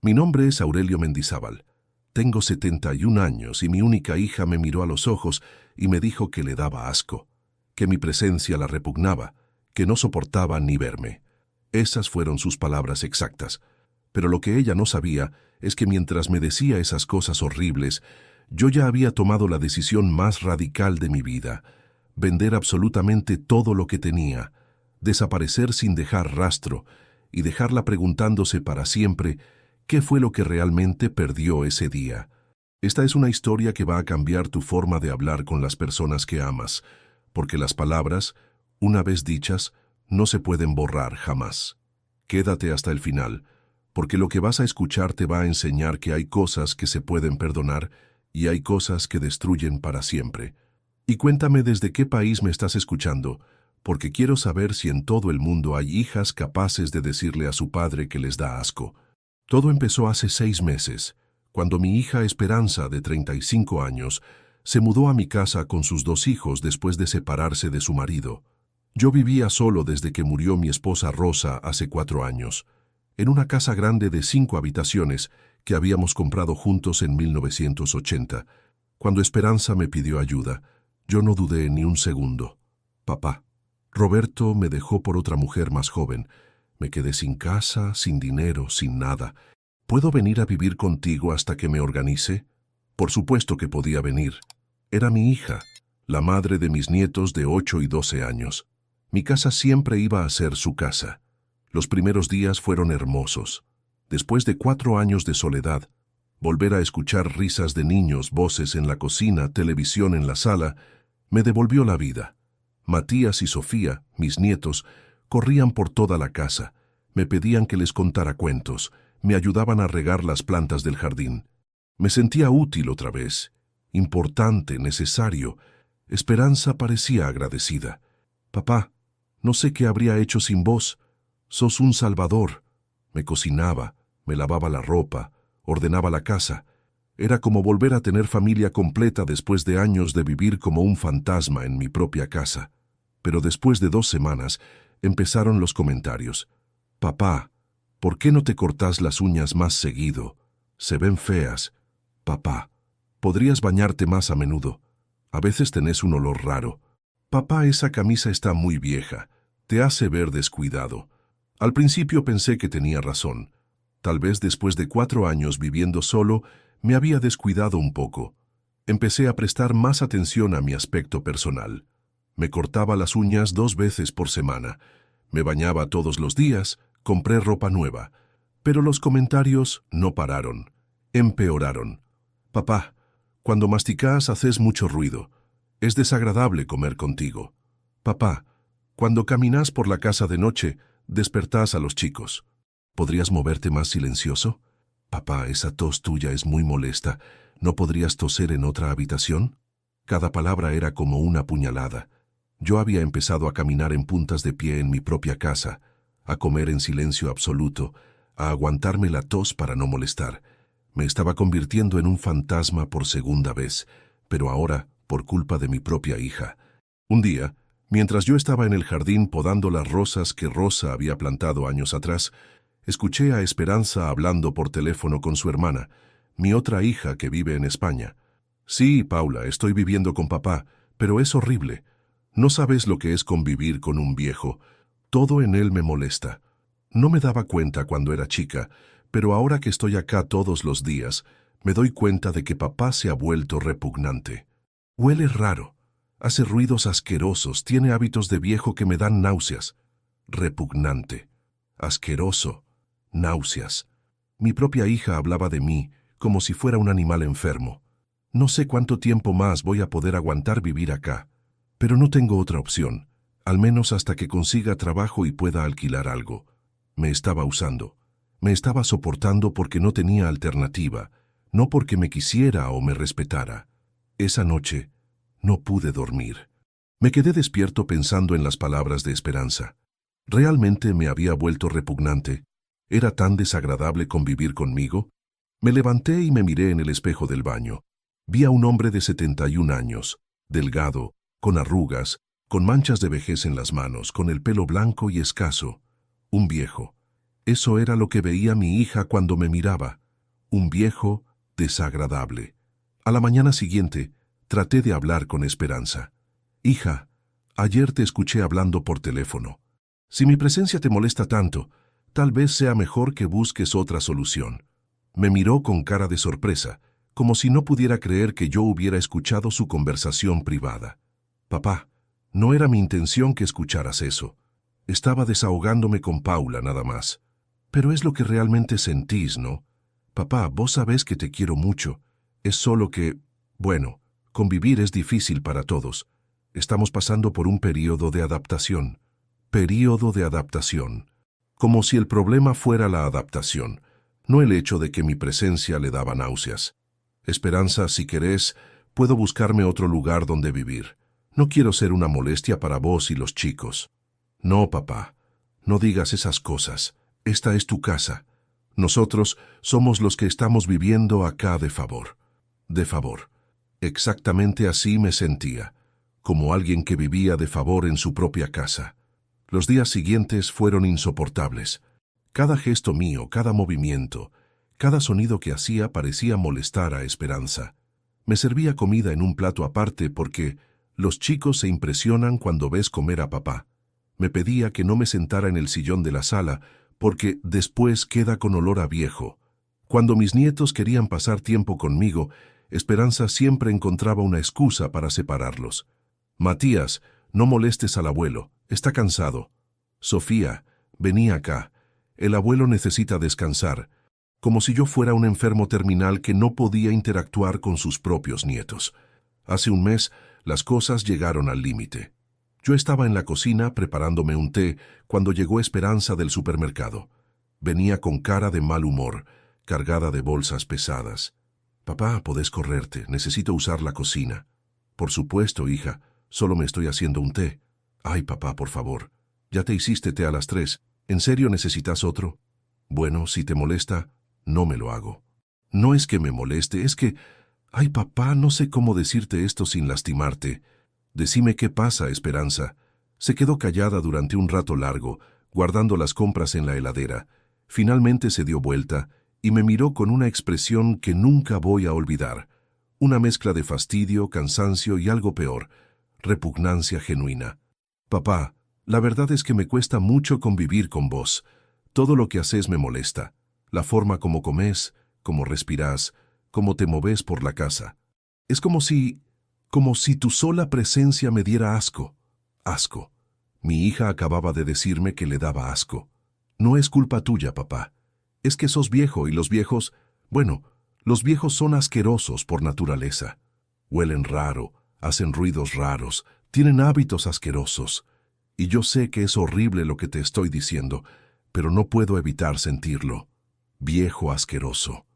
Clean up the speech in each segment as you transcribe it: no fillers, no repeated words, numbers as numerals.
Mi nombre es Aurelio Mendizábal. Tengo 71 años y mi única hija me miró a los ojos y me dijo que le daba asco, que mi presencia la repugnaba, que no soportaba ni verme. Esas fueron sus palabras exactas. Pero lo que ella no sabía es que mientras me decía esas cosas horribles, yo ya había tomado la decisión más radical de mi vida: vender absolutamente todo lo que tenía, desaparecer sin dejar rastro y dejarla preguntándose para siempre qué fue lo que realmente perdió ese día. Esta es una historia que va a cambiar tu forma de hablar con las personas que amas, porque las palabras, una vez dichas, no se pueden borrar jamás. Quédate hasta el final, porque lo que vas a escuchar te va a enseñar que hay cosas que se pueden perdonar y hay cosas que destruyen para siempre. Y cuéntame desde qué país me estás escuchando, porque quiero saber si en todo el mundo hay hijas capaces de decirle a su padre que les da asco. Todo empezó hace 6 meses, cuando mi hija Esperanza, de 35 años, se mudó a mi casa con sus 2 hijos después de separarse de su marido. Yo vivía solo desde que murió mi esposa Rosa hace 4 años, en una casa grande de 5 habitaciones que habíamos comprado juntos en 1980. Cuando Esperanza me pidió ayuda, yo no dudé ni un segundo. Papá, Roberto me dejó por otra mujer más joven. Me quedé sin casa, sin dinero, sin nada. ¿Puedo venir a vivir contigo hasta que me organice? Por supuesto que podía venir. Era mi hija, la madre de mis nietos de 8 y 12 años. Mi casa siempre iba a ser su casa. Los primeros días fueron hermosos. Después de 4 años de soledad, volver a escuchar risas de niños, voces en la cocina, televisión en la sala, me devolvió la vida. Matías y Sofía, mis nietos, corrían por toda la casa, me pedían que les contara cuentos, me ayudaban a regar las plantas del jardín. Me sentía útil otra vez, importante, necesario. Esperanza parecía agradecida. Papá, no sé qué habría hecho sin vos. Sos un salvador. Me cocinaba, me lavaba la ropa, ordenaba la casa. Era como volver a tener familia completa después de años de vivir como un fantasma en mi propia casa. Pero después de 2 semanas, empezaron los comentarios. Papá, ¿por qué no te cortás las uñas más seguido? Se ven feas. Papá, ¿podrías bañarte más a menudo? A veces tenés un olor raro. Papá, esa camisa está muy vieja. Te hace ver descuidado. Al principio pensé que tenía razón. Tal vez después de 4 años viviendo solo, me había descuidado un poco. Empecé a prestar más atención a mi aspecto personal. Me cortaba las uñas 2 veces por semana. Me bañaba todos los días, compré ropa nueva. Pero los comentarios no pararon. Empeoraron. Papá, cuando masticás haces mucho ruido. Es desagradable comer contigo. Papá, cuando caminás por la casa de noche, despertás a los chicos. ¿Podrías moverte más silencioso? Papá, esa tos tuya es muy molesta. ¿No podrías toser en otra habitación? Cada palabra era como una puñalada. Yo había empezado a caminar en puntas de pie en mi propia casa, a comer en silencio absoluto, a aguantarme la tos para no molestar. Me estaba convirtiendo en un fantasma por segunda vez, pero ahora por culpa de mi propia hija. Un día, mientras yo estaba en el jardín podando las rosas que Rosa había plantado años atrás, escuché a Esperanza hablando por teléfono con su hermana, mi otra hija que vive en España. Sí, Paula, estoy viviendo con papá, pero es horrible. No sabes lo que es convivir con un viejo. Todo en él me molesta. No me daba cuenta cuando era chica, pero ahora que estoy acá todos los días, me doy cuenta de que papá se ha vuelto repugnante. Huele raro, hace ruidos asquerosos, tiene hábitos de viejo que me dan náuseas. Repugnante, asqueroso, náuseas. Mi propia hija hablaba de mí como si fuera un animal enfermo. No sé cuánto tiempo más voy a poder aguantar vivir acá, pero no tengo otra opción, al menos hasta que consiga trabajo y pueda alquilar algo. Me estaba usando. Me estaba soportando porque no tenía alternativa, no porque me quisiera o me respetara. Esa noche no pude dormir. Me quedé despierto pensando en las palabras de Esperanza. ¿Realmente me había vuelto repugnante? ¿Era tan desagradable convivir conmigo? Me levanté y me miré en el espejo del baño. Vi a un hombre de 71 años, delgado, con arrugas, con manchas de vejez en las manos, con el pelo blanco y escaso. Un viejo. Eso era lo que veía mi hija cuando me miraba, un viejo desagradable. A la mañana siguiente, traté de hablar con Esperanza. Hija, ayer te escuché hablando por teléfono. Si mi presencia te molesta tanto, tal vez sea mejor que busques otra solución. Me miró con cara de sorpresa, como si no pudiera creer que yo hubiera escuchado su conversación privada. Papá, no era mi intención que escucharas eso. Estaba desahogándome con Paula nada más. Pero es lo que realmente sentís, ¿no? Papá, vos sabés que te quiero mucho. Es solo que, bueno, convivir es difícil para todos. Estamos pasando por un período de adaptación. Período de adaptación. Como si el problema fuera la adaptación, no el hecho de que mi presencia le daba náuseas. Esperanza, si querés, puedo buscarme otro lugar donde vivir. No quiero ser una molestia para vos y los chicos. No, papá, no digas esas cosas. Esta es tu casa. Nosotros somos los que estamos viviendo acá de favor. De favor. Exactamente así me sentía, como alguien que vivía de favor en su propia casa. Los días siguientes fueron insoportables. Cada gesto mío, cada movimiento, cada sonido que hacía parecía molestar a Esperanza. Me servía comida en un plato aparte porque los chicos se impresionan cuando ves comer a papá. Me pedía que no me sentara en el sillón de la sala porque después queda con olor a viejo. Cuando mis nietos querían pasar tiempo conmigo, Esperanza siempre encontraba una excusa para separarlos. Matías, no molestes al abuelo, está cansado. Sofía, vení acá. El abuelo necesita descansar, como si yo fuera un enfermo terminal que no podía interactuar con sus propios nietos. Hace un mes, las cosas llegaron al límite. Yo estaba en la cocina preparándome un té cuando llegó Esperanza del supermercado. Venía con cara de mal humor, cargada de bolsas pesadas. Papá, podés correrte, necesito usar la cocina. Por supuesto, hija, solo me estoy haciendo un té. Ay, papá, por favor, ya te hiciste té a las 3. ¿En serio necesitas otro? Bueno, si te molesta, no me lo hago. No es que me moleste, es que... Ay, papá, no sé cómo decirte esto sin lastimarte. Decime qué pasa, Esperanza. Se quedó callada durante un rato largo, guardando las compras en la heladera. Finalmente se dio vuelta y me miró con una expresión que nunca voy a olvidar. Una mezcla de fastidio, cansancio y algo peor, repugnancia genuina. Papá, la verdad es que me cuesta mucho convivir con vos. Todo lo que haces me molesta. La forma como comes, como respirás, como te moves por la casa. Es como si tu sola presencia me diera asco. Asco. Mi hija acababa de decirme que le daba asco. No es culpa tuya, papá. Es que sos viejo y los viejos, bueno, los viejos son asquerosos por naturaleza. Huelen raro, hacen ruidos raros, tienen hábitos asquerosos. Y yo sé que es horrible lo que te estoy diciendo, pero no puedo evitar sentirlo. Viejo asqueroso.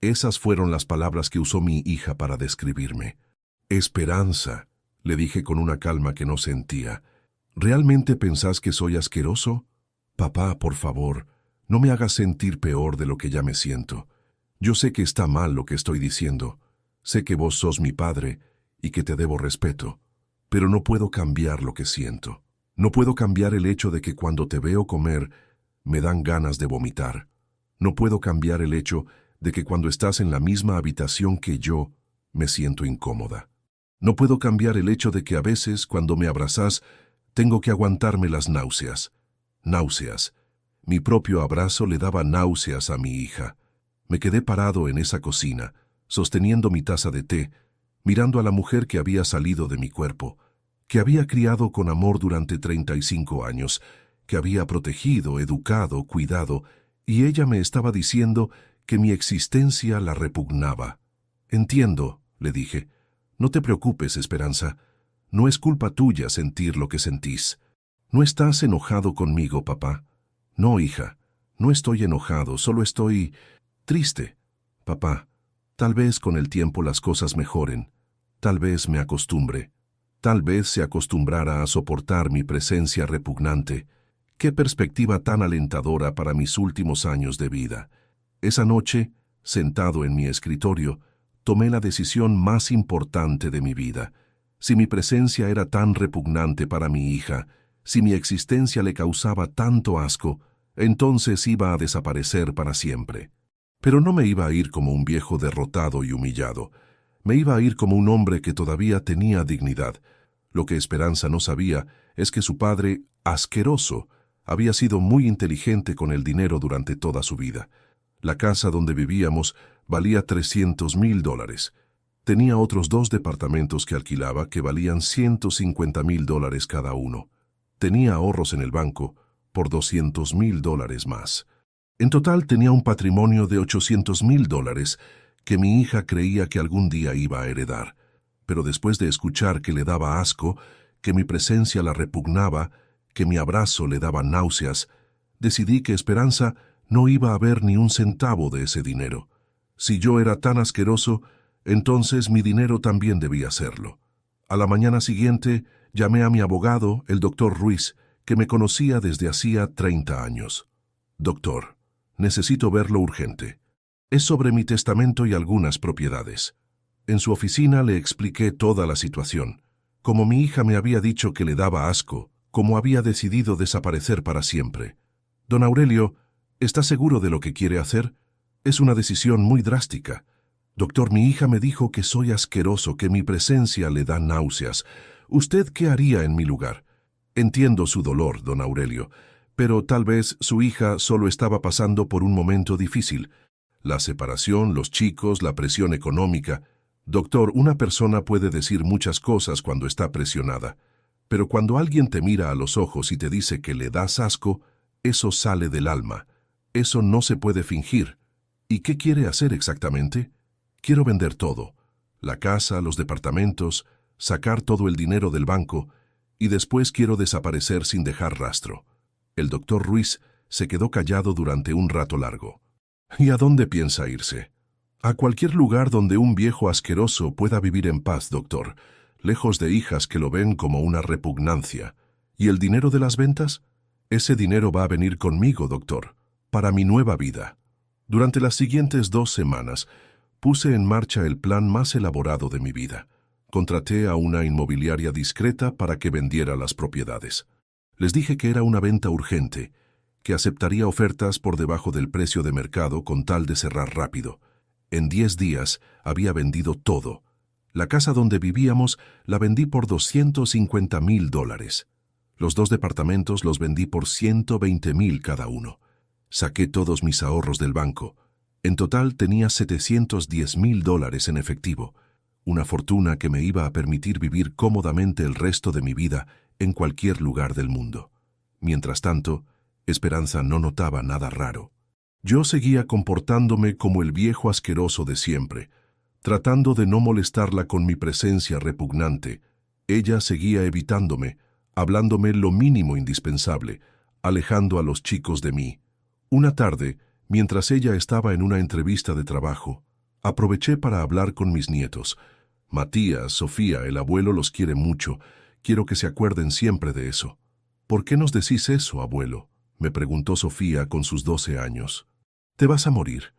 Esas fueron las palabras que usó mi hija para describirme. Esperanza, le dije con una calma que no sentía. ¿Realmente pensás que soy asqueroso? Papá, por favor, no me hagas sentir peor de lo que ya me siento. Yo sé que está mal lo que estoy diciendo. Sé que vos sos mi padre y que te debo respeto. Pero no puedo cambiar lo que siento. No puedo cambiar el hecho de que cuando te veo comer, me dan ganas de vomitar. No puedo cambiar el hecho de que cuando estás en la misma habitación que yo, me siento incómoda. No puedo cambiar el hecho de que a veces, cuando me abrazás, tengo que aguantarme las náuseas. Náuseas. Mi propio abrazo le daba náuseas a mi hija. Me quedé parado en esa cocina, sosteniendo mi taza de té, mirando a la mujer que había salido de mi cuerpo, que había criado con amor durante 35 años, que había protegido, educado, cuidado, y ella me estaba diciendo que mi existencia la repugnaba. Entiendo, le dije. No te preocupes, Esperanza. No es culpa tuya sentir lo que sentís. ¿No estás enojado conmigo, papá? No, hija. No estoy enojado, solo estoy triste. Papá, tal vez con el tiempo las cosas mejoren. Tal vez me acostumbre. Tal vez se acostumbrara a soportar mi presencia repugnante. Qué perspectiva tan alentadora para mis últimos años de vida. Esa noche, sentado en mi escritorio, tomé la decisión más importante de mi vida. Si mi presencia era tan repugnante para mi hija, si mi existencia le causaba tanto asco, entonces iba a desaparecer para siempre. Pero no me iba a ir como un viejo derrotado y humillado. Me iba a ir como un hombre que todavía tenía dignidad. Lo que Esperanza no sabía es que su padre, asqueroso, había sido muy inteligente con el dinero durante toda su vida. La casa donde vivíamos valía $300,000. Tenía otros 2 departamentos que alquilaba que valían $150,000 cada uno. Tenía ahorros en el banco por $200,000 más. En total tenía un patrimonio de $800,000 que mi hija creía que algún día iba a heredar. Pero después de escuchar que le daba asco, que mi presencia la repugnaba, que mi abrazo le daba náuseas, decidí que Esperanza no iba a ver ni un centavo de ese dinero. Si yo era tan asqueroso, entonces mi dinero también debía serlo. A la mañana siguiente llamé a mi abogado, el doctor Ruiz, que me conocía desde hacía 30 años. Doctor, necesito verlo urgente. Es sobre mi testamento y algunas propiedades. En su oficina le expliqué toda la situación. Como mi hija me había dicho que le daba asco, como había decidido desaparecer para siempre. Don Aurelio, ¿está seguro de lo que quiere hacer? Es una decisión muy drástica. Doctor, mi hija me dijo que soy asqueroso, que mi presencia le da náuseas. ¿Usted qué haría en mi lugar? Entiendo su dolor, don Aurelio, pero tal vez su hija solo estaba pasando por un momento difícil. La separación, los chicos, la presión económica. Doctor, una persona puede decir muchas cosas cuando está presionada, pero cuando alguien te mira a los ojos y te dice que le das asco, eso sale del alma. Eso no se puede fingir. ¿Y qué quiere hacer exactamente? Quiero vender todo. La casa, los departamentos, sacar todo el dinero del banco, y después quiero desaparecer sin dejar rastro. El doctor Ruiz se quedó callado durante un rato largo. ¿Y a dónde piensa irse? A cualquier lugar donde un viejo asqueroso pueda vivir en paz, doctor, lejos de hijas que lo ven como una repugnancia. ¿Y el dinero de las ventas? Ese dinero va a venir conmigo, doctor, para mi nueva vida. Durante las siguientes 2 semanas, puse en marcha el plan más elaborado de mi vida. Contraté a una inmobiliaria discreta para que vendiera las propiedades. Les dije que era una venta urgente, que aceptaría ofertas por debajo del precio de mercado con tal de cerrar rápido. En 10 días había vendido todo. La casa donde vivíamos la vendí por $250,000. Los 2 departamentos los vendí por $120,000 cada uno. Saqué todos mis ahorros del banco. En total tenía $710,000 en efectivo, una fortuna que me iba a permitir vivir cómodamente el resto de mi vida en cualquier lugar del mundo. Mientras tanto, Esperanza no notaba nada raro. Yo seguía comportándome como el viejo asqueroso de siempre, tratando de no molestarla con mi presencia repugnante. Ella seguía evitándome, hablándome lo mínimo indispensable, alejando a los chicos de mí. Una tarde, mientras ella estaba en una entrevista de trabajo, aproveché para hablar con mis nietos. Matías, Sofía, el abuelo los quiere mucho. Quiero que se acuerden siempre de eso. ¿Por qué nos decís eso, abuelo?, me preguntó Sofía con sus 12 años. ¿Te vas a morir?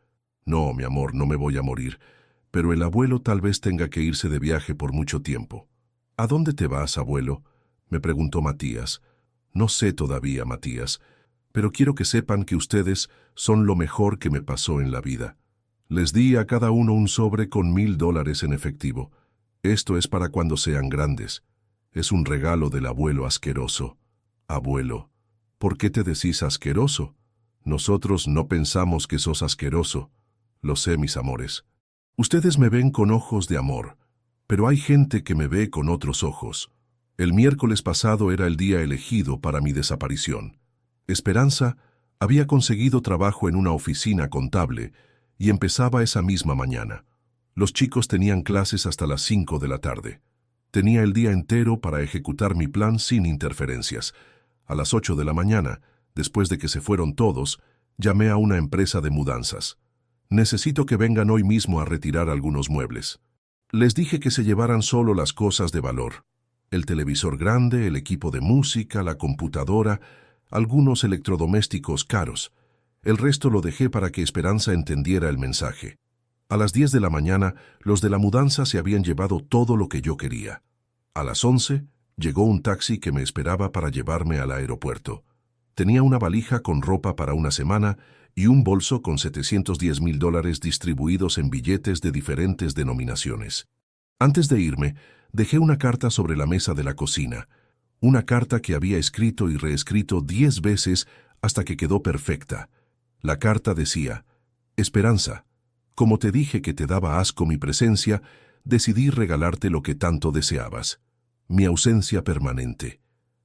No, mi amor, no me voy a morir, pero el abuelo tal vez tenga que irse de viaje por mucho tiempo. ¿A dónde te vas, abuelo?, me preguntó Matías. No sé todavía, Matías, pero quiero que sepan que ustedes son lo mejor que me pasó en la vida. Les di a cada uno un sobre con $1,000 en efectivo. Esto es para cuando sean grandes. Es un regalo del abuelo asqueroso. Abuelo, ¿por qué te decís asqueroso? Nosotros no pensamos que sos asqueroso. Lo sé, mis amores. Ustedes me ven con ojos de amor, pero hay gente que me ve con otros ojos. El miércoles pasado era el día elegido para mi desaparición. Esperanza había conseguido trabajo en una oficina contable y empezaba esa misma mañana. Los chicos tenían clases hasta las 5 de la tarde. Tenía el día entero para ejecutar mi plan sin interferencias. A las 8 de la mañana, después de que se fueron todos, llamé a una empresa de mudanzas. Necesito que vengan hoy mismo a retirar algunos muebles. Les dije que se llevaran solo las cosas de valor. El televisor grande, el equipo de música, la computadora, algunos electrodomésticos caros. El resto lo dejé para que Esperanza entendiera el mensaje. A las 10 de la mañana, los de la mudanza se habían llevado todo lo que yo quería. A las 11, llegó un taxi que me esperaba para llevarme al aeropuerto. Tenía una valija con ropa para una semana y un bolso con $710,000 distribuidos en billetes de diferentes denominaciones. Antes de irme, dejé una carta sobre la mesa de la cocina, una carta que había escrito y reescrito 10 veces hasta que quedó perfecta. La carta decía: Esperanza, como te dije que te daba asco mi presencia, decidí regalarte lo que tanto deseabas, mi ausencia permanente.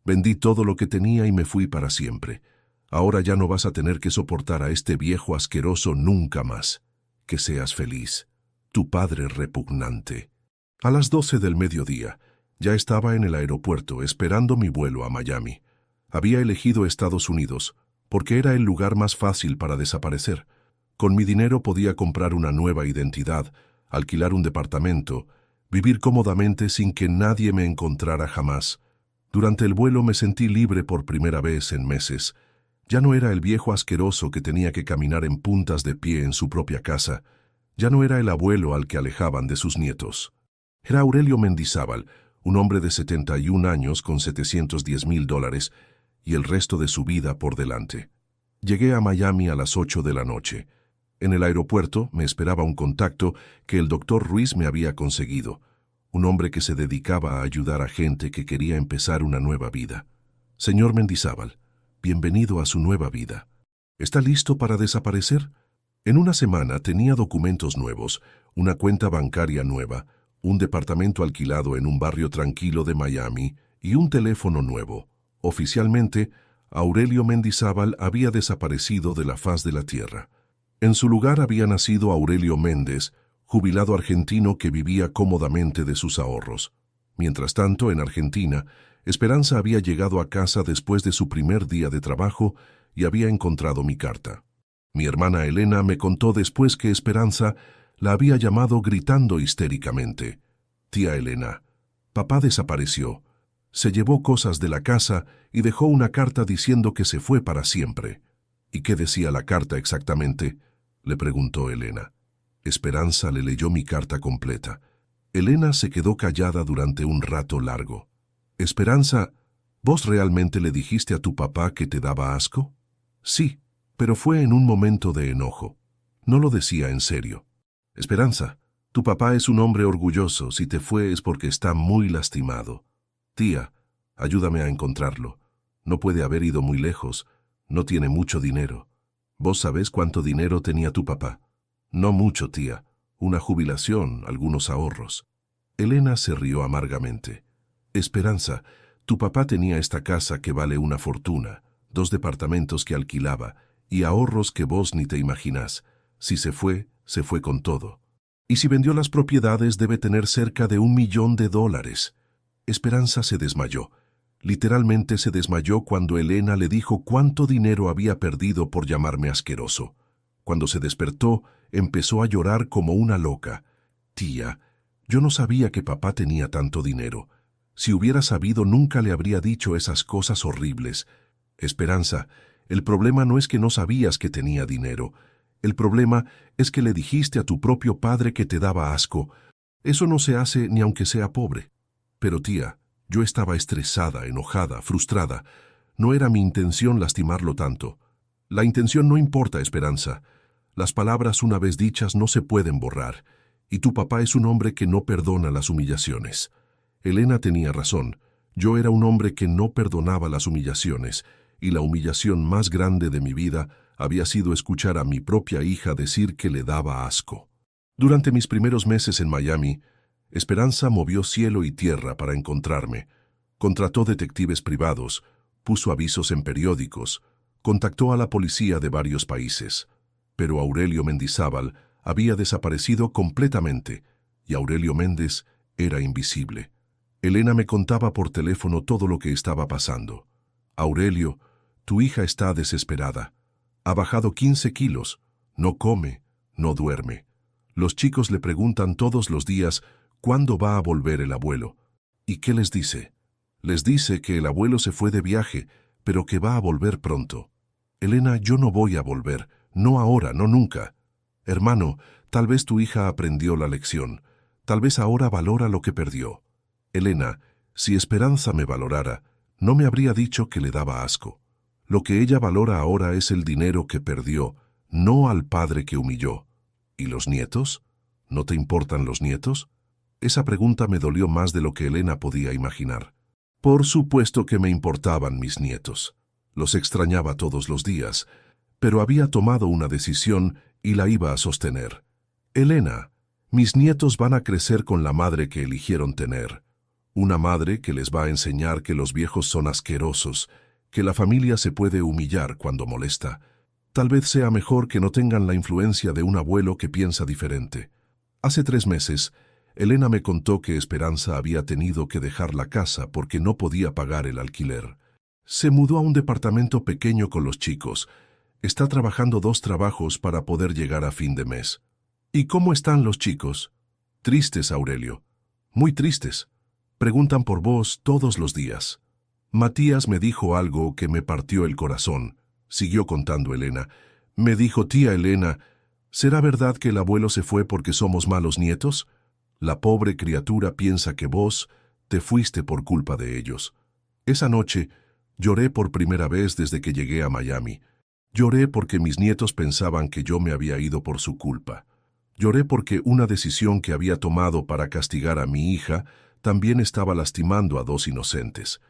Vendí todo lo que tenía y me fui para siempre. Ahora ya no vas a tener que soportar a este viejo asqueroso nunca más. Que seas feliz. Tu padre repugnante. A las 12 del mediodía, ya estaba en el aeropuerto esperando mi vuelo a Miami. Había elegido Estados Unidos porque era el lugar más fácil para desaparecer. Con mi dinero podía comprar una nueva identidad, alquilar un departamento, vivir cómodamente sin que nadie me encontrara jamás. Durante el vuelo me sentí libre por primera vez en meses. Ya no era el viejo asqueroso que tenía que caminar en puntas de pie en su propia casa. Ya no era el abuelo al que alejaban de sus nietos. Era Aurelio Mendizábal, un hombre de 71 años con $710,000 y el resto de su vida por delante. Llegué a Miami a las 8 de la noche. En el aeropuerto me esperaba un contacto que el doctor Ruiz me había conseguido, un hombre que se dedicaba a ayudar a gente que quería empezar una nueva vida. Señor Mendizábal, bienvenido a su nueva vida. ¿Está listo para desaparecer? En una semana tenía documentos nuevos, una cuenta bancaria nueva, un departamento alquilado en un barrio tranquilo de Miami y un teléfono nuevo. Oficialmente, Aurelio Mendizábal había desaparecido de la faz de la tierra. En su lugar había nacido Aurelio Méndez, jubilado argentino que vivía cómodamente de sus ahorros. Mientras tanto, en Argentina, Esperanza había llegado a casa después de su primer día de trabajo y había encontrado mi carta. Mi hermana Elena me contó después que Esperanza la había llamado gritando histéricamente: «Tía Elena, papá desapareció. Se llevó cosas de la casa y dejó una carta diciendo que se fue para siempre». «¿Y qué decía la carta exactamente?», le preguntó Elena. Esperanza le leyó mi carta completa. Elena se quedó callada durante un rato largo. «Esperanza, ¿vos realmente le dijiste a tu papá que te daba asco?». «Sí, pero fue en un momento de enojo. No lo decía en serio». «Esperanza, tu papá es un hombre orgulloso. Si te fue es porque está muy lastimado. Tía, ayúdame a encontrarlo. No puede haber ido muy lejos. No tiene mucho dinero. ¿Vos sabés cuánto dinero tenía tu papá?». «No mucho, tía. Una jubilación, algunos ahorros». Elena se rió amargamente. «Esperanza, tu papá tenía esta casa que vale una fortuna, 2 departamentos que alquilaba y ahorros que vos ni te imaginás. Si se fue con todo. Y si vendió las propiedades debe tener cerca de $1 millón. Esperanza se desmayó. Literalmente se desmayó cuando Elena le dijo cuánto dinero había perdido por llamarme asqueroso. Cuando se despertó, empezó a llorar como una loca. «Tía, yo no sabía que papá tenía tanto dinero. Si hubiera sabido, nunca le habría dicho esas cosas horribles». «Esperanza, el problema no es que no sabías que tenía dinero. El problema es que le dijiste a tu propio padre que te daba asco. Eso no se hace ni aunque sea pobre». «Pero tía, yo estaba estresada, enojada, frustrada. No era mi intención lastimarlo tanto». «La intención no importa, Esperanza. Las palabras una vez dichas no se pueden borrar, y tu papá es un hombre que no perdona las humillaciones». Elena tenía razón. Yo era un hombre que no perdonaba las humillaciones, y la humillación más grande de mi vida había sido escuchar a mi propia hija decir que le daba asco. Durante mis primeros meses en Miami, Esperanza movió cielo y tierra para encontrarme. Contrató detectives privados, puso avisos en periódicos, contactó a la policía de varios países. Pero Aurelio Mendizábal había desaparecido completamente y Aurelio Méndez era invisible. Elena me contaba por teléfono todo lo que estaba pasando. «Aurelio, tu hija está desesperada. Ha bajado 15 kilos, no come, no duerme. Los chicos le preguntan todos los días cuándo va a volver el abuelo. ¿Y qué les dice? Les dice que el abuelo se fue de viaje, pero que va a volver pronto. Elena, yo no voy a volver, no ahora, no nunca. Hermano, tal vez tu hija aprendió la lección, tal vez ahora valora lo que perdió. Elena, si Esperanza me valorara, no me habría dicho que le daba asco. Lo que ella valora ahora es el dinero que perdió, no al padre que humilló. ¿Y los nietos? ¿No te importan los nietos? Esa pregunta me dolió más de lo que Elena podía imaginar. Por supuesto que me importaban mis nietos. Los extrañaba todos los días, pero había tomado una decisión y la iba a sostener. Elena, mis nietos van a crecer con la madre que eligieron tener. Una madre que les va a enseñar que los viejos son asquerosos, que la familia se puede humillar cuando molesta. Tal vez sea mejor que no tengan la influencia de un abuelo que piensa diferente. Hace 3 meses, Elena me contó que Esperanza había tenido que dejar la casa porque no podía pagar el alquiler. Se mudó a un departamento pequeño con los chicos. Está trabajando 2 trabajos para poder llegar a fin de mes. ¿Y cómo están los chicos? Tristes, Aurelio. Muy tristes. Preguntan por vos todos los días. Matías me dijo algo que me partió el corazón. Siguió contando Elena. Me dijo, tía Elena, ¿será verdad que el abuelo se fue porque somos malos nietos? La pobre criatura piensa que vos te fuiste por culpa de ellos. Esa noche lloré por primera vez desde que llegué a Miami. Lloré porque mis nietos pensaban que yo me había ido por su culpa. Lloré porque una decisión que había tomado para castigar a mi hija también estaba lastimando a 2 inocentes.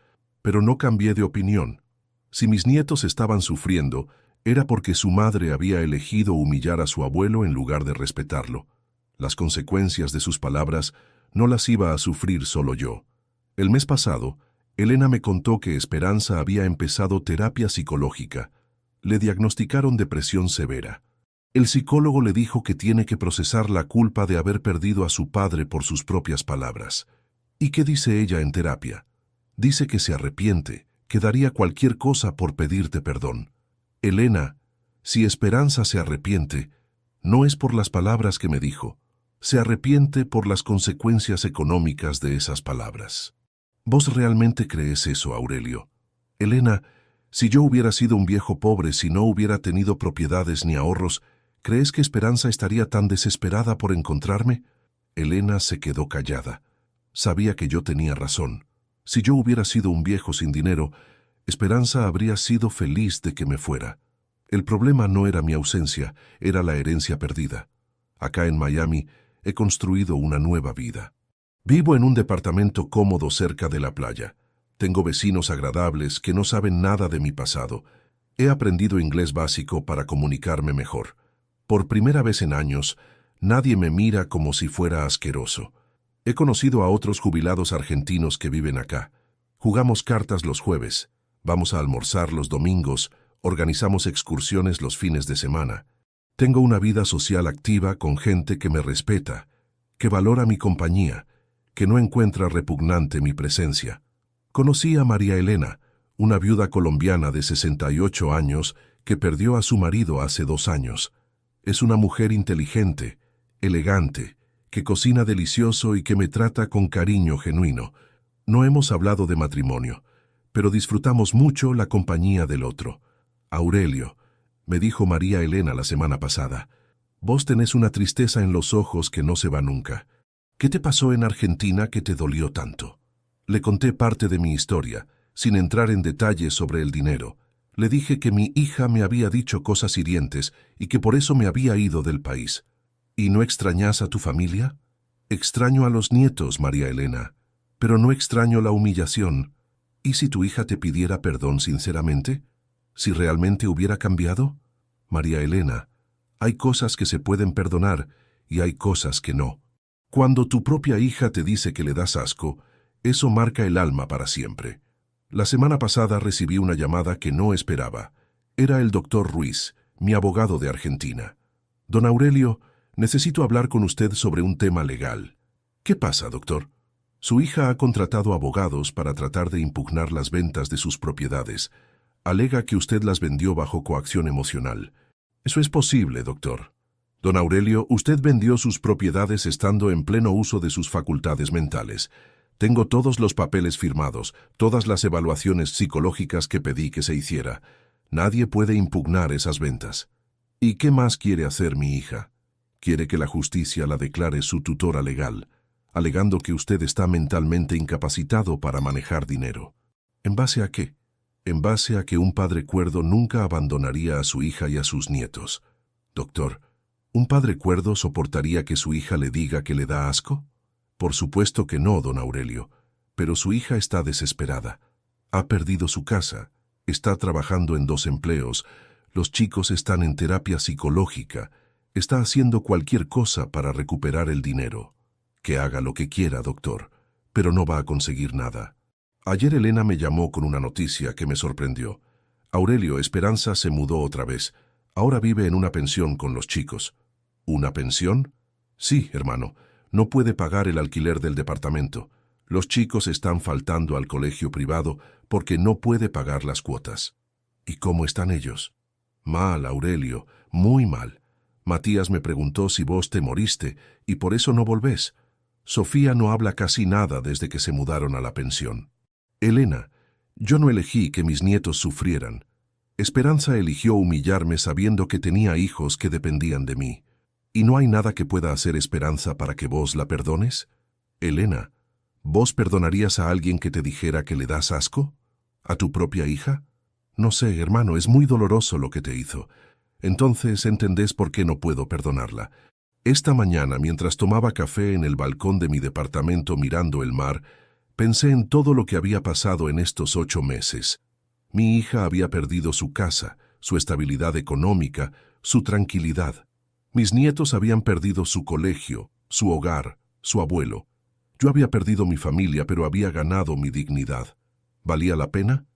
Pero no cambié de opinión. Si mis nietos estaban sufriendo, era porque su madre había elegido humillar a su abuelo en lugar de respetarlo. Las consecuencias de sus palabras no las iba a sufrir solo yo. El mes pasado, Elena me contó que Esperanza había empezado terapia psicológica. Le diagnosticaron depresión severa. El psicólogo le dijo que tiene que procesar la culpa de haber perdido a su padre por sus propias palabras. ¿Y qué dice ella en terapia? Dice que se arrepiente, que daría cualquier cosa por pedirte perdón. Elena, si Esperanza se arrepiente, no es por las palabras que me dijo. Se arrepiente por las consecuencias económicas de esas palabras. ¿Vos realmente crees eso, Aurelio? Elena, si yo hubiera sido un viejo pobre, si no hubiera tenido propiedades ni ahorros, ¿crees que Esperanza estaría tan desesperada por encontrarme? Elena se quedó callada. Sabía que yo tenía razón. Si yo hubiera sido un viejo sin dinero, Esperanza habría sido feliz de que me fuera. El problema no era mi ausencia, era la herencia perdida. Acá en Miami he construido una nueva vida. Vivo en un departamento cómodo cerca de la playa. Tengo vecinos agradables que no saben nada de mi pasado. He aprendido inglés básico para comunicarme mejor. Por primera vez en años, nadie me mira como si fuera asqueroso. He conocido a otros jubilados argentinos que viven acá. Jugamos cartas los jueves, vamos a almorzar los domingos, organizamos excursiones los fines de semana. Tengo una vida social activa con gente que me respeta, que valora mi compañía, que no encuentra repugnante mi presencia. Conocí a María Elena, una viuda colombiana de 68 años que perdió a su marido hace 2 años. Es una mujer inteligente, elegante, que cocina delicioso y que me trata con cariño genuino. No hemos hablado de matrimonio, pero disfrutamos mucho la compañía del otro. Aurelio, me dijo María Elena la semana pasada, vos tenés una tristeza en los ojos que no se va nunca. ¿Qué te pasó en Argentina que te dolió tanto? Le conté parte de mi historia, sin entrar en detalles sobre el dinero. Le dije que mi hija me había dicho cosas hirientes y que por eso me había ido del país. ¿Y no extrañas a tu familia? Extraño a los nietos, María Elena, pero no extraño la humillación. ¿Y si tu hija te pidiera perdón sinceramente? ¿Si realmente hubiera cambiado? María Elena, hay cosas que se pueden perdonar y hay cosas que no. Cuando tu propia hija te dice que le das asco, eso marca el alma para siempre. La semana pasada recibí una llamada que no esperaba. Era el doctor Ruiz, mi abogado de Argentina. Don Aurelio, necesito hablar con usted sobre un tema legal. ¿Qué pasa, doctor? Su hija ha contratado abogados para tratar de impugnar las ventas de sus propiedades. Alega que usted las vendió bajo coacción emocional. Eso es posible, doctor. Don Aurelio, usted vendió sus propiedades estando en pleno uso de sus facultades mentales. Tengo todos los papeles firmados, todas las evaluaciones psicológicas que pedí que se hiciera. Nadie puede impugnar esas ventas. ¿Y qué más quiere hacer mi hija? Quiere que la justicia la declare su tutora legal, alegando que usted está mentalmente incapacitado para manejar dinero. ¿En base a qué? en base a que un padre cuerdo nunca abandonaría a su hija y a sus nietos. Doctor, ¿un padre cuerdo soportaría que su hija le diga que le da asco? Por supuesto que no, don Aurelio, pero su hija está desesperada. Ha perdido su casa, está trabajando en 2 empleos, los chicos están en terapia psicológica, está haciendo cualquier cosa para recuperar el dinero. Que haga lo que quiera, doctor, pero no va a conseguir nada. Ayer Elena me llamó con una noticia que me sorprendió. Aurelio, Esperanza se mudó otra vez. Ahora vive en una pensión con los chicos. ¿Una pensión? Sí, hermano. No puede pagar el alquiler del departamento. Los chicos están faltando al colegio privado porque no puede pagar las cuotas. ¿Y cómo están ellos? Mal, Aurelio, muy mal. Matías me preguntó si vos te moriste y por eso no volvés. Sofía no habla casi nada desde que se mudaron a la pensión. Elena, yo no elegí que mis nietos sufrieran. Esperanza eligió humillarme sabiendo que tenía hijos que dependían de mí. ¿Y no hay nada que pueda hacer Esperanza para que vos la perdones? Elena, ¿vos perdonarías a alguien que te dijera que le das asco? ¿A tu propia hija? No sé, hermano, es muy doloroso lo que te hizo. Entonces entendés por qué no puedo perdonarla. Esta mañana, mientras tomaba café en el balcón de mi departamento mirando el mar, pensé en todo lo que había pasado en estos 8 meses. Mi hija había perdido su casa, su estabilidad económica, su tranquilidad. Mis nietos habían perdido su colegio, su hogar, su abuelo. Yo había perdido mi familia, pero había ganado mi dignidad. ¿Valía la pena?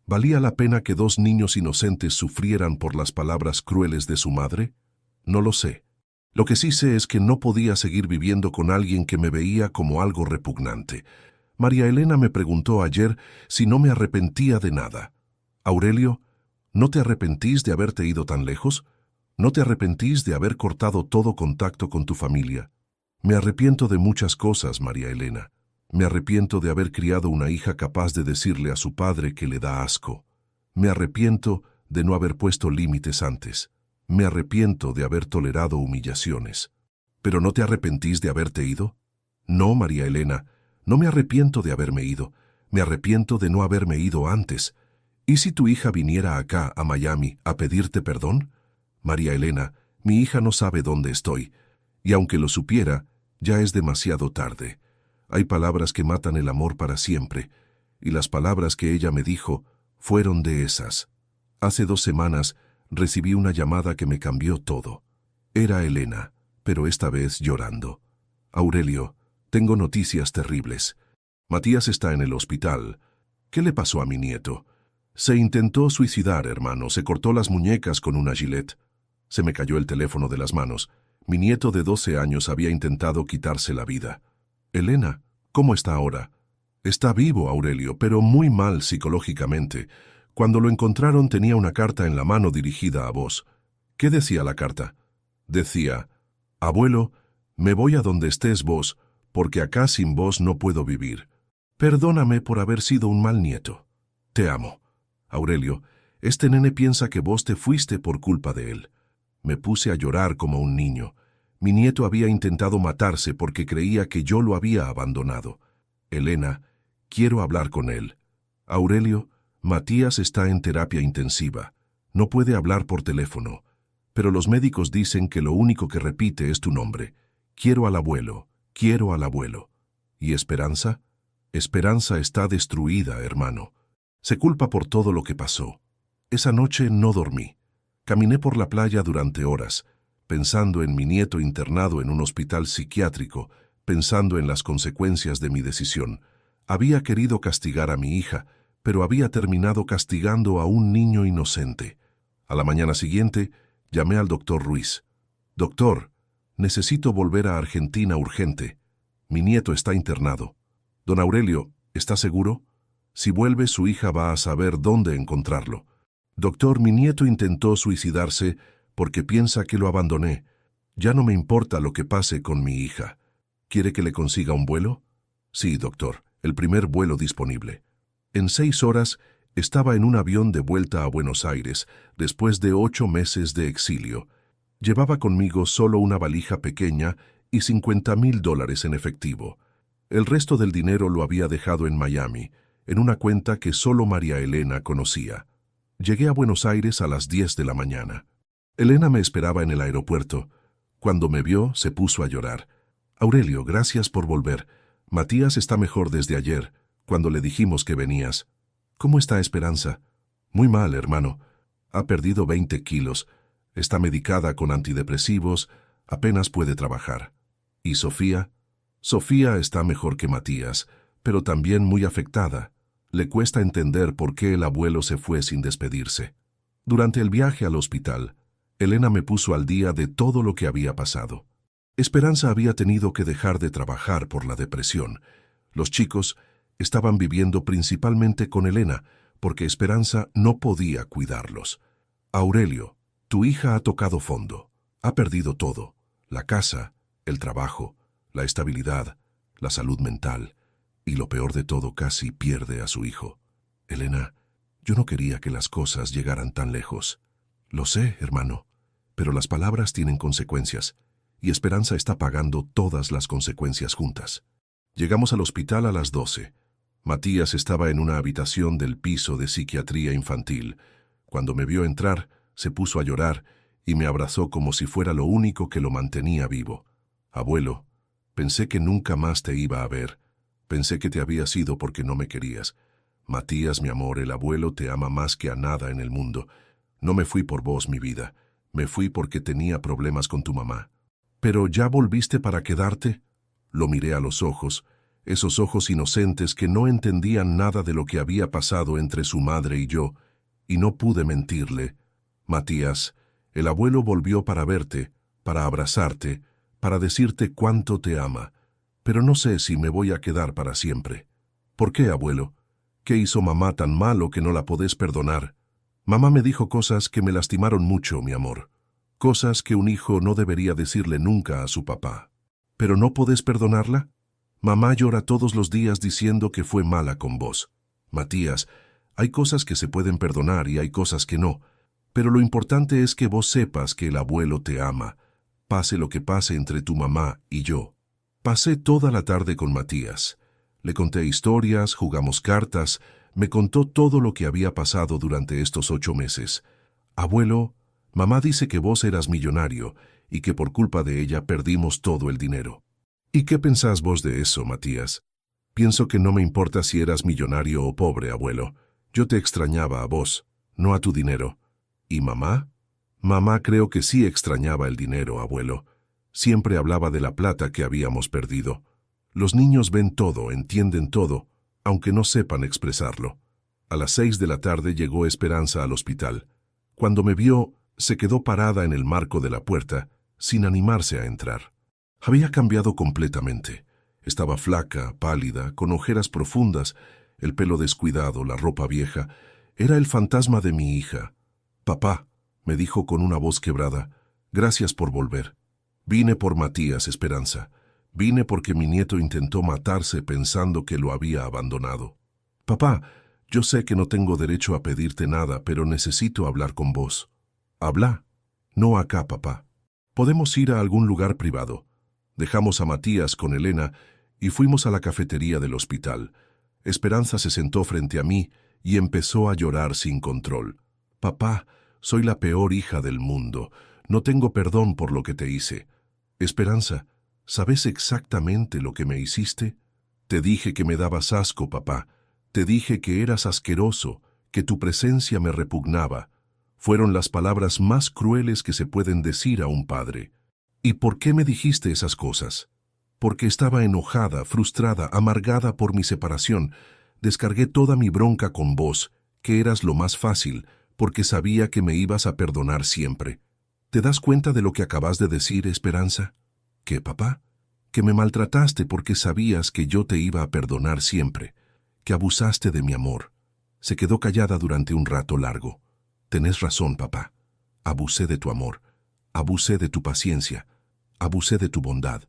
¿Valía la pena que 2 niños inocentes sufrieran por las palabras crueles de su madre? No lo sé. Lo que sí sé es que no podía seguir viviendo con alguien que me veía como algo repugnante. María Elena me preguntó ayer si no me arrepentía de nada. Aurelio, ¿no te arrepentís de haberte ido tan lejos? ¿No te arrepentís de haber cortado todo contacto con tu familia? Me arrepiento de muchas cosas, María Elena. Me arrepiento de haber criado una hija capaz de decirle a su padre que le da asco. Me arrepiento de no haber puesto límites antes. Me arrepiento de haber tolerado humillaciones. ¿Pero no te arrepentís de haberte ido? No, María Elena, no me arrepiento de haberme ido. Me arrepiento de no haberme ido antes. ¿Y si tu hija viniera acá, a Miami, a pedirte perdón? María Elena, mi hija no sabe dónde estoy. Y aunque lo supiera, ya es demasiado tarde. Hay palabras que matan el amor para siempre, y las palabras que ella me dijo fueron de esas. Hace 2 semanas recibí una llamada que me cambió todo. Era Elena, pero esta vez llorando. Aurelio, tengo noticias terribles. Matías está en el hospital. ¿Qué le pasó a mi nieto? Se intentó suicidar, hermano. Se cortó las muñecas con una gilet. Se me cayó el teléfono de las manos. Mi nieto de 12 años había intentado quitarse la vida. Elena, ¿cómo está ahora? Está vivo, Aurelio, pero muy mal psicológicamente. Cuando lo encontraron tenía una carta en la mano dirigida a vos. ¿Qué decía la carta? Decía, abuelo, me voy a donde estés vos, porque acá sin vos no puedo vivir. Perdóname por haber sido un mal nieto. Te amo. Aurelio, este nene piensa que vos te fuiste por culpa de él. Me puse a llorar como un niño. Mi nieto había intentado matarse porque creía que yo lo había abandonado. Elena, quiero hablar con él. Aurelio, Matías está en terapia intensiva. No puede hablar por teléfono. Pero los médicos dicen que lo único que repite es tu nombre. Quiero al abuelo, quiero al abuelo. ¿Y Esperanza? Esperanza está destruida, hermano. Se culpa por todo lo que pasó. Esa noche no dormí. Caminé por la playa durante horas, pensando en mi nieto internado en un hospital psiquiátrico, pensando en las consecuencias de mi decisión. Había querido castigar a mi hija, pero había terminado castigando a un niño inocente. A la mañana siguiente, llamé al doctor Ruiz. Doctor, necesito volver a Argentina urgente. Mi nieto está internado. Don Aurelio, ¿está seguro? Si vuelve, su hija va a saber dónde encontrarlo. Doctor, mi nieto intentó suicidarse porque piensa que lo abandoné. Ya no me importa lo que pase con mi hija. ¿Quiere que le consiga un vuelo? Sí, doctor, el primer vuelo disponible. En 6 horas estaba en un avión de vuelta a Buenos Aires, después de 8 meses de exilio. Llevaba conmigo solo una valija pequeña y $50,000 en efectivo. El resto del dinero lo había dejado en Miami, en una cuenta que solo María Elena conocía. Llegué a Buenos Aires a las 10 de la mañana. Elena me esperaba en el aeropuerto. Cuando me vio, se puso a llorar. Aurelio, gracias por volver. Matías está mejor desde ayer, cuando le dijimos que venías. ¿Cómo está Esperanza? Muy mal, hermano. Ha perdido 20 kilos. Está medicada con antidepresivos. Apenas puede trabajar. ¿Y Sofía? Sofía está mejor que Matías, pero también muy afectada. Le cuesta entender por qué el abuelo se fue sin despedirse. Durante el viaje al hospital, Elena me puso al día de todo lo que había pasado. Esperanza había tenido que dejar de trabajar por la depresión. Los chicos estaban viviendo principalmente con Elena, porque Esperanza no podía cuidarlos. Aurelio, tu hija ha tocado fondo. Ha perdido todo: la casa, el trabajo, la estabilidad, la salud mental, y lo peor de todo, casi pierde a su hijo. Elena, yo no quería que las cosas llegaran tan lejos. Lo sé, hermano, pero las palabras tienen consecuencias, y Esperanza está pagando todas las consecuencias juntas. Llegamos al hospital a las 12. Matías estaba en una habitación del piso de psiquiatría infantil. Cuando me vio entrar, se puso a llorar y me abrazó como si fuera lo único que lo mantenía vivo. Abuelo, pensé que nunca más te iba a ver. Pensé que te habías ido porque no me querías. Matías, mi amor, el abuelo te ama más que a nada en el mundo. No me fui por vos, mi vida. Me fui porque tenía problemas con tu mamá. ¿Pero ya volviste para quedarte? Lo miré a los ojos, esos ojos inocentes que no entendían nada de lo que había pasado entre su madre y yo, y no pude mentirle. Matías, el abuelo volvió para verte, para abrazarte, para decirte cuánto te ama, pero no sé si me voy a quedar para siempre. ¿Por qué, abuelo? ¿Qué hizo mamá tan malo que no la podés perdonar? Mamá me dijo cosas que me lastimaron mucho, mi amor. Cosas que un hijo no debería decirle nunca a su papá. ¿Pero no podés perdonarla? Mamá llora todos los días diciendo que fue mala con vos. Matías, hay cosas que se pueden perdonar y hay cosas que no, pero lo importante es que vos sepas que el abuelo te ama, pase lo que pase entre tu mamá y yo. Pasé toda la tarde con Matías. Le conté historias, jugamos cartas, me contó todo lo que había pasado durante estos 8 meses. Abuelo, mamá dice que vos eras millonario y que por culpa de ella perdimos todo el dinero. ¿Y qué pensás vos de eso, Matías? Pienso que no me importa si eras millonario o pobre, abuelo. Yo te extrañaba a vos, no a tu dinero. ¿Y mamá? Mamá creo que sí extrañaba el dinero, abuelo. Siempre hablaba de la plata que habíamos perdido. Los niños ven todo, entienden todo, aunque no sepan expresarlo. A las 6 de la tarde llegó Esperanza al hospital. Cuando me vio, se quedó parada en el marco de la puerta, sin animarse a entrar. Había cambiado completamente. Estaba flaca, pálida, con ojeras profundas, el pelo descuidado, la ropa vieja. Era el fantasma de mi hija. Papá, me dijo con una voz quebrada, gracias por volver. Vine por Matías, Esperanza. Vine porque mi nieto intentó matarse pensando que lo había abandonado. Papá, yo sé que no tengo derecho a pedirte nada, pero necesito hablar con vos. Habla. No acá, papá. Podemos ir a algún lugar privado. Dejamos a Matías con Elena y fuimos a la cafetería del hospital. Esperanza se sentó frente a mí y empezó a llorar sin control. Papá, soy la peor hija del mundo. No tengo perdón por lo que te hice. Esperanza, ¿sabes exactamente lo que me hiciste? Te dije que me dabas asco, papá. Te dije que eras asqueroso, que tu presencia me repugnaba. Fueron las palabras más crueles que se pueden decir a un padre. ¿Y por qué me dijiste esas cosas? Porque estaba enojada, frustrada, amargada por mi separación. Descargué toda mi bronca con vos, que eras lo más fácil, porque sabía que me ibas a perdonar siempre. ¿Te das cuenta de lo que acabas de decir, Esperanza? ¿Qué, papá? Que me maltrataste porque sabías que yo te iba a perdonar siempre, que abusaste de mi amor. Se quedó callada durante un rato largo. Tenés razón, papá. Abusé de tu amor, abusé de tu paciencia, abusé de tu bondad.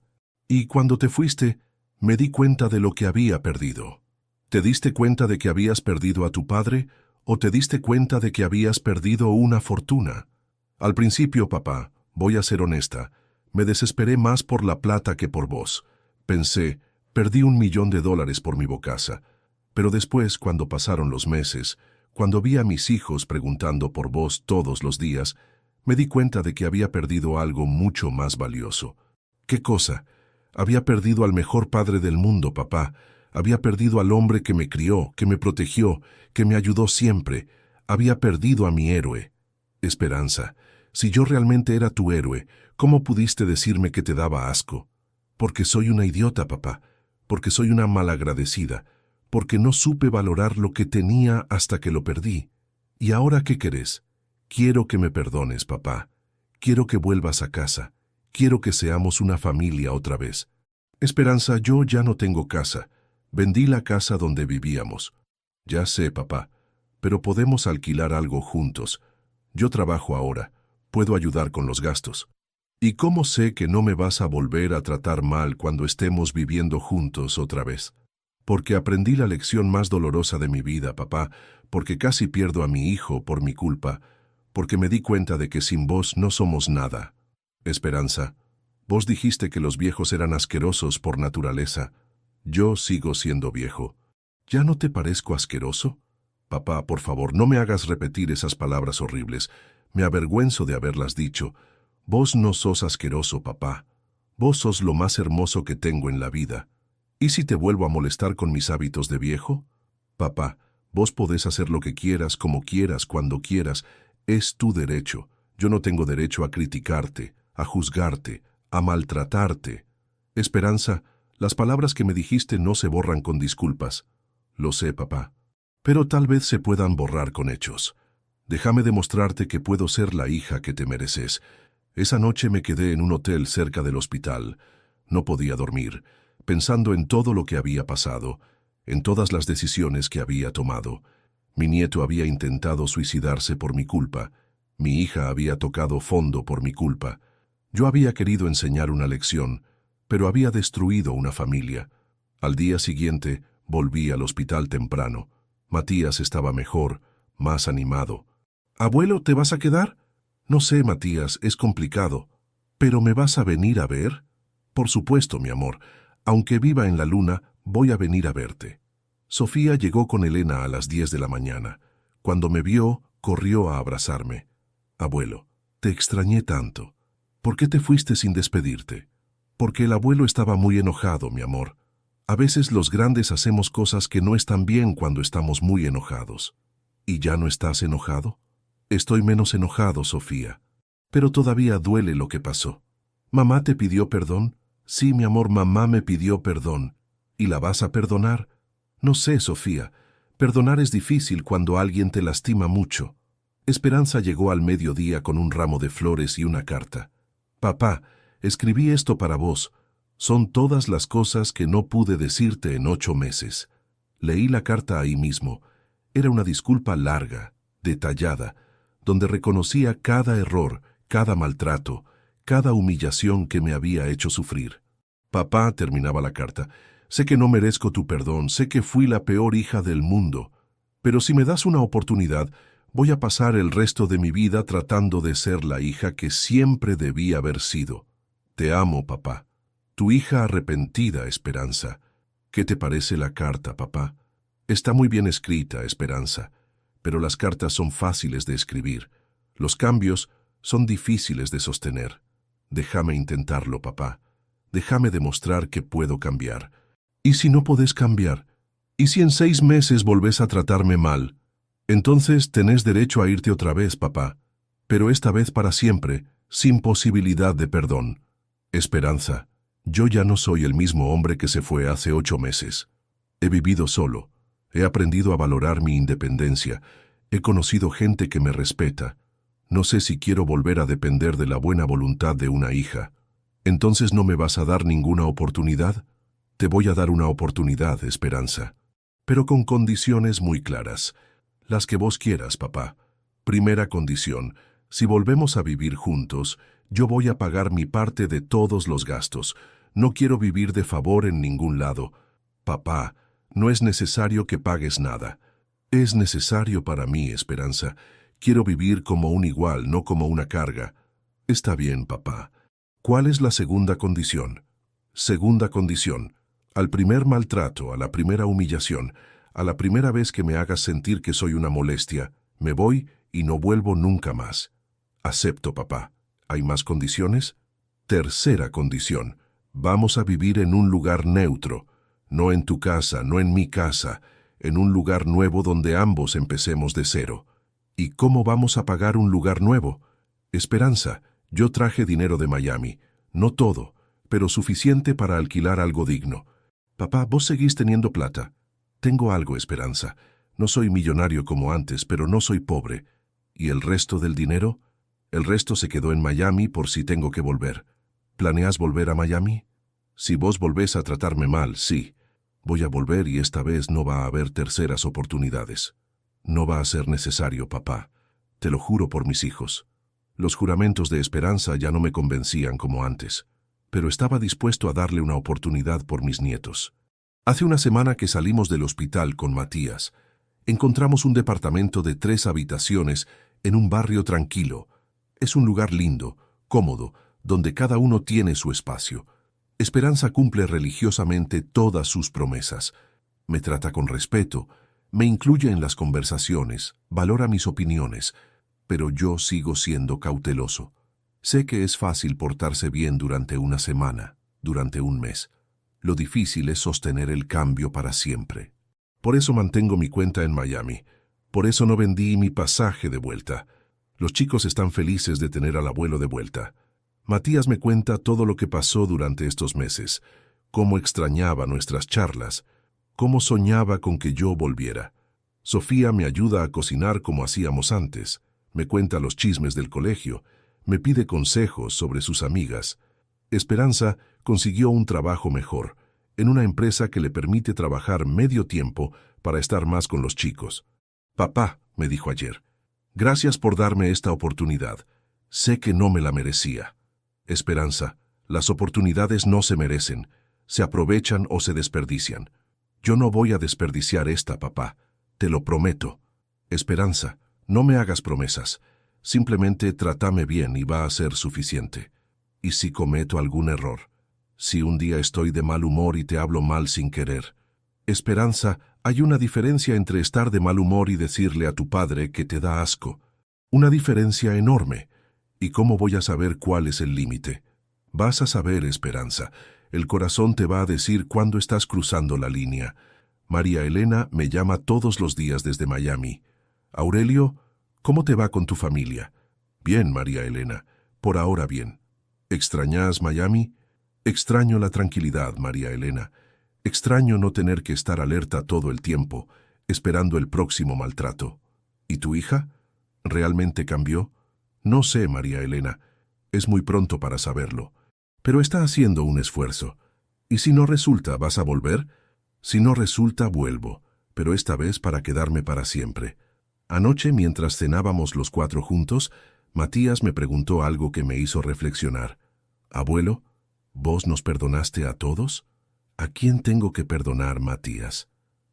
Y cuando te fuiste, me di cuenta de lo que había perdido. ¿Te diste cuenta de que habías perdido a tu padre o te diste cuenta de que habías perdido una fortuna? Al principio, papá, voy a ser honesta, me desesperé más por la plata que por vos. Pensé, perdí $1 millón por mi bocaza. Pero después, cuando pasaron los meses, cuando vi a mis hijos preguntando por vos todos los días, me di cuenta de que había perdido algo mucho más valioso. ¿Qué cosa? Había perdido al mejor padre del mundo, papá. Había perdido al hombre que me crió, que me protegió, que me ayudó siempre. Había perdido a mi héroe. Esperanza, si yo realmente era tu héroe, ¿cómo pudiste decirme que te daba asco? Porque soy una idiota, papá. Porque soy una malagradecida. Porque no supe valorar lo que tenía hasta que lo perdí. ¿Y ahora qué querés? Quiero que me perdones, papá. Quiero que vuelvas a casa. Quiero que seamos una familia otra vez. Esperanza, yo ya no tengo casa. Vendí la casa donde vivíamos. Ya sé, papá, pero podemos alquilar algo juntos. Yo trabajo ahora. Puedo ayudar con los gastos. ¿Y cómo sé que no me vas a volver a tratar mal cuando estemos viviendo juntos otra vez? Porque aprendí la lección más dolorosa de mi vida, papá, porque casi pierdo a mi hijo por mi culpa, porque me di cuenta de que sin vos no somos nada. Esperanza, vos dijiste que los viejos eran asquerosos por naturaleza. Yo sigo siendo viejo. ¿Ya no te parezco asqueroso? Papá, por favor, no me hagas repetir esas palabras horribles. Me avergüenzo de haberlas dicho. Vos no sos asqueroso, papá. Vos sos lo más hermoso que tengo en la vida. ¿Y si te vuelvo a molestar con mis hábitos de viejo? Papá, vos podés hacer lo que quieras, como quieras, cuando quieras. Es tu derecho. Yo no tengo derecho a criticarte, a juzgarte, a maltratarte. Esperanza, las palabras que me dijiste no se borran con disculpas. Lo sé, papá. Pero tal vez se puedan borrar con hechos. Déjame demostrarte que puedo ser la hija que te mereces. Esa noche me quedé en un hotel cerca del hospital. No podía dormir, pensando en todo lo que había pasado, en todas las decisiones que había tomado. Mi nieto había intentado suicidarse por mi culpa. Mi hija había tocado fondo por mi culpa. Yo había querido enseñar una lección, pero había destruido una familia. Al día siguiente, volví al hospital temprano. Matías estaba mejor, más animado. «Abuelo, ¿te vas a quedar?» «No sé, Matías, es complicado. ¿Pero me vas a venir a ver?» «Por supuesto, mi amor. Aunque viva en la luna, voy a venir a verte». Sofía llegó con Elena a las 10 de la mañana. Cuando me vio, corrió a abrazarme. «Abuelo, te extrañé tanto. ¿Por qué te fuiste sin despedirte?» «Porque el abuelo estaba muy enojado, mi amor. A veces los grandes hacemos cosas que no están bien cuando estamos muy enojados». «¿Y ya no estás enojado?» «Estoy menos enojado, Sofía. Pero todavía duele lo que pasó». «¿Mamá te pidió perdón?» «Sí, mi amor, mamá me pidió perdón». «¿Y la vas a perdonar?» «No sé, Sofía. Perdonar es difícil cuando alguien te lastima mucho». Esperanza llegó al mediodía con un ramo de flores y una carta. «Papá, escribí esto para vos. Son todas las cosas que no pude decirte en 8 meses». Leí la carta ahí mismo. Era una disculpa larga, detallada, donde reconocía cada error, cada maltrato, cada humillación que me había hecho sufrir. «Papá», terminaba la carta, «sé que no merezco tu perdón, sé que fui la peor hija del mundo, pero si me das una oportunidad, voy a pasar el resto de mi vida tratando de ser la hija que siempre debí haber sido. Te amo, papá. Tu hija arrepentida, Esperanza». «¿Qué te parece la carta, papá?» «Está muy bien escrita, Esperanza, pero las cartas son fáciles de escribir. Los cambios son difíciles de sostener. Déjame intentarlo, papá. Déjame demostrar que puedo cambiar». «¿Y si no podés cambiar? ¿Y si en 6 meses volvés a tratarme mal? Entonces tenés derecho a irte otra vez, papá, pero esta vez para siempre, sin posibilidad de perdón». «Esperanza, yo ya no soy el mismo hombre que se fue hace 8 meses. He vivido solo. He aprendido a valorar mi independencia. He conocido gente que me respeta. No sé si quiero volver a depender de la buena voluntad de una hija. ¿Entonces no me vas a dar ninguna oportunidad?» «Te voy a dar una oportunidad, Esperanza, pero con condiciones muy claras. Las que vos quieras, papá. Primera condición, si volvemos a vivir juntos, yo voy a pagar mi parte de todos los gastos. No quiero vivir de favor en ningún lado. Papá, no es necesario que pagues nada. Es necesario para mí, Esperanza. Quiero vivir como un igual, no como una carga». «Está bien, papá. ¿Cuál es la segunda condición?» «Segunda condición. Al primer maltrato, a la primera humillación, A la primera vez que me hagas sentir que soy una molestia, me voy y no vuelvo nunca más. Acepto, papá. ¿Hay más condiciones? Tercera condición. Vamos a vivir en un lugar neutro. No en tu casa, no en mi casa. En un lugar nuevo donde ambos empecemos de cero. ¿Y cómo vamos a pagar un lugar nuevo? Esperanza, yo traje dinero de Miami. No todo, pero suficiente para alquilar algo digno. Papá, vos seguís teniendo plata. Tengo algo, Esperanza. No soy millonario como antes, pero no soy pobre. ¿Y el resto del dinero? El resto se quedó en Miami por si tengo que volver. ¿Planeas volver a Miami? Si vos volvés a tratarme mal, sí. Voy a volver y esta vez no va a haber terceras oportunidades. No va a ser necesario, papá. Te lo juro por mis hijos. Los juramentos de Esperanza ya no me convencían como antes, pero estaba dispuesto a darle una oportunidad por mis nietos. Hace una semana que salimos del hospital con Matías, encontramos un departamento de 3 habitaciones en un barrio tranquilo. Es un lugar lindo, cómodo, donde cada uno tiene su espacio. Esperanza cumple religiosamente todas sus promesas. Me trata con respeto, me incluye en las conversaciones, valora mis opiniones, pero yo sigo siendo cauteloso. Sé que es fácil portarse bien durante una semana, durante un mes. Lo difícil es sostener el cambio para siempre. Por eso mantengo mi cuenta en Miami. Por eso no vendí mi pasaje de vuelta. Los chicos están felices de tener al abuelo de vuelta. Matías me cuenta todo lo que pasó durante estos meses, cómo extrañaba nuestras charlas, cómo soñaba con que yo volviera. Sofía me ayuda a cocinar como hacíamos antes, me cuenta los chismes del colegio, me pide consejos sobre sus amigas. Esperanza consiguió un trabajo mejor, en una empresa que le permite trabajar medio tiempo para estar más con los chicos. Papá, me dijo ayer, gracias por darme esta oportunidad. Sé que no me la merecía. Esperanza, las oportunidades no se merecen, se aprovechan o se desperdician. Yo no voy a desperdiciar esta, papá, te lo prometo. Esperanza, no me hagas promesas, simplemente trátame bien y va a ser suficiente. ¿Y si cometo algún error? Si un día estoy de mal humor y te hablo mal sin querer. Esperanza, hay una diferencia entre estar de mal humor y decirle a tu padre que te da asco. Una diferencia enorme. ¿Y cómo voy a saber cuál es el límite? Vas a saber, Esperanza. El corazón te va a decir cuándo estás cruzando la línea. María Elena me llama todos los días desde Miami. Aurelio, ¿cómo te va con tu familia? Bien, María Elena. Por ahora bien. ¿Extrañas Miami? Extraño la tranquilidad, María Elena. Extraño no tener que estar alerta todo el tiempo, esperando el próximo maltrato. ¿Y tu hija? ¿Realmente cambió? No sé, María Elena. Es muy pronto para saberlo. Pero está haciendo un esfuerzo. ¿Y si no resulta, vas a volver? Si no resulta, vuelvo, pero esta vez para quedarme para siempre. Anoche, mientras cenábamos los 4 juntos, Matías me preguntó algo que me hizo reflexionar. Abuelo, ¿vos nos perdonaste a todos? ¿A quién tengo que perdonar, Matías?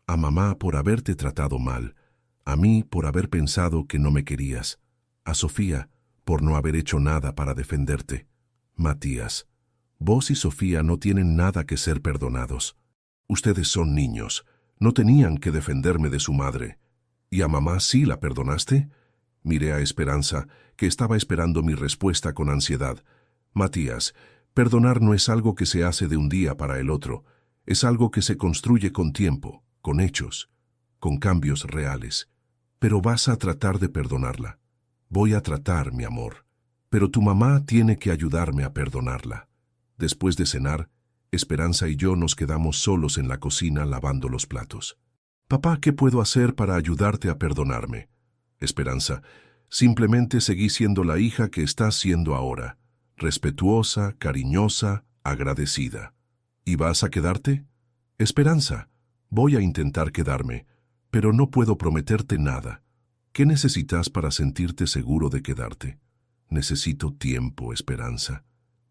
A mamá por haberte tratado mal, a mí por haber pensado que no me querías, a Sofía por no haber hecho nada para defenderte. Matías, vos y Sofía no tienen nada que ser perdonados. Ustedes son niños, no tenían que defenderme de su madre. ¿Y a mamá sí la perdonaste? Miré a Esperanza, que estaba esperando mi respuesta con ansiedad. Matías, perdonar no es algo que se hace de un día para el otro, es algo que se construye con tiempo, con hechos, con cambios reales. Pero vas a tratar de perdonarla. Voy a tratar, mi amor. Pero tu mamá tiene que ayudarme a perdonarla. Después de cenar, Esperanza y yo nos quedamos solos en la cocina lavando los platos. Papá, ¿qué puedo hacer para ayudarte a perdonarme? Esperanza, simplemente seguí siendo la hija que estás siendo ahora, respetuosa, cariñosa, agradecida. ¿Y vas a quedarte? Esperanza, voy a intentar quedarme, pero no puedo prometerte nada. ¿Qué necesitas para sentirte seguro de quedarte? Necesito tiempo, Esperanza.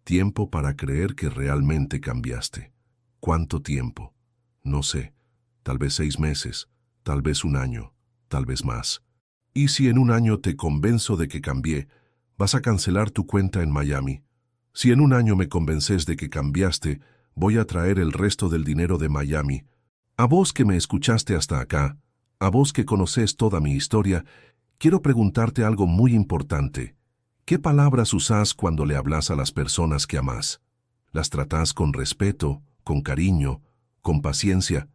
Tiempo para creer que realmente cambiaste. ¿Cuánto tiempo? No sé. Tal vez 6 meses, tal vez 1 año, tal vez más. ¿Y si en 1 año te convenzo de que cambié, vas a cancelar tu cuenta en Miami? Si en 1 año me convences de que cambiaste, voy a traer el resto del dinero de Miami. A vos que me escuchaste hasta acá, a vos que conocés toda mi historia, quiero preguntarte algo muy importante. ¿Qué palabras usás cuando le hablas a las personas que amás? ¿Las tratás con respeto, con cariño, con paciencia?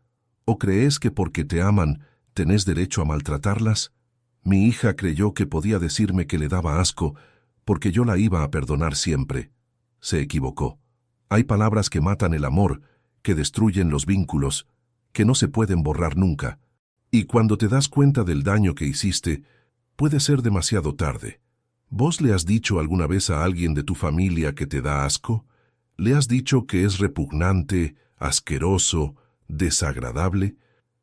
¿O crees que porque te aman, tenés derecho a maltratarlas? Mi hija creyó que podía decirme que le daba asco, porque yo la iba a perdonar siempre. Se equivocó. Hay palabras que matan el amor, que destruyen los vínculos, que no se pueden borrar nunca. Y cuando te das cuenta del daño que hiciste, puede ser demasiado tarde. ¿Vos le has dicho alguna vez a alguien de tu familia que te da asco? ¿Le has dicho que es repugnante, asqueroso, desagradable?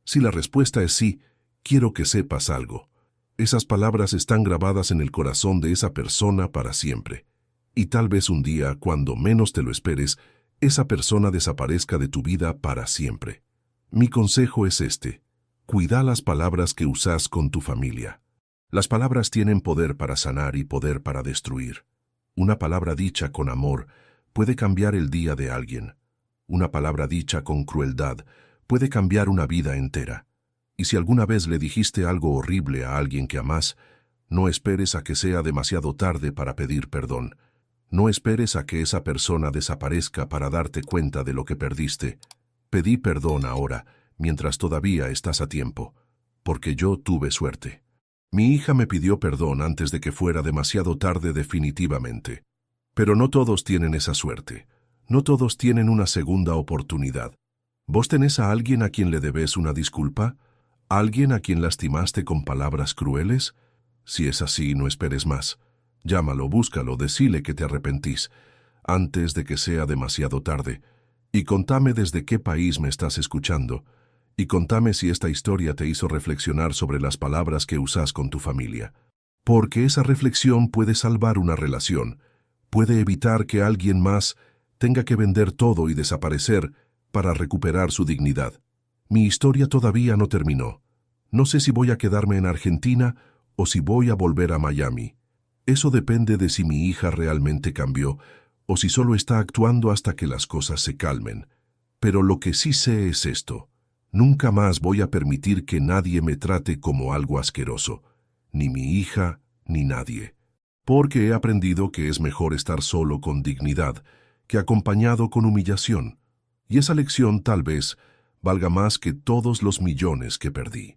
Si la respuesta es sí, quiero que sepas algo. Esas palabras están grabadas en el corazón de esa persona para siempre. Y tal vez un día, cuando menos te lo esperes, esa persona desaparezca de tu vida para siempre. Mi consejo es este: cuida las palabras que usás con tu familia. Las palabras tienen poder para sanar y poder para destruir. Una palabra dicha con amor puede cambiar el día de alguien. Una palabra dicha con crueldad puede cambiar una vida entera. Y si alguna vez le dijiste algo horrible a alguien que amás, no esperes a que sea demasiado tarde para pedir perdón. No esperes a que esa persona desaparezca para darte cuenta de lo que perdiste. Pedí perdón ahora, mientras todavía estás a tiempo, porque yo tuve suerte. Mi hija me pidió perdón antes de que fuera demasiado tarde definitivamente. Pero no todos tienen esa suerte. No todos tienen una segunda oportunidad. ¿Vos tenés a alguien a quien le debes una disculpa? ¿Alguien a quien lastimaste con palabras crueles? Si es así, no esperes más. Llámalo, búscalo, decile que te arrepentís, antes de que sea demasiado tarde. Y contame desde qué país me estás escuchando. Y contame si esta historia te hizo reflexionar sobre las palabras que usás con tu familia. Porque esa reflexión puede salvar una relación, puede evitar que alguien más tenga que vender todo y desaparecer para recuperar su dignidad. Mi historia todavía no terminó. No sé si voy a quedarme en Argentina o si voy a volver a Miami. Eso depende de si mi hija realmente cambió o si solo está actuando hasta que las cosas se calmen. Pero lo que sí sé es esto: nunca más voy a permitir que nadie me trate como algo asqueroso, ni mi hija, ni nadie. Porque he aprendido que es mejor estar solo con dignidad que acompañado con humillación. Y esa lección tal vez valga más que todos los millones que perdí.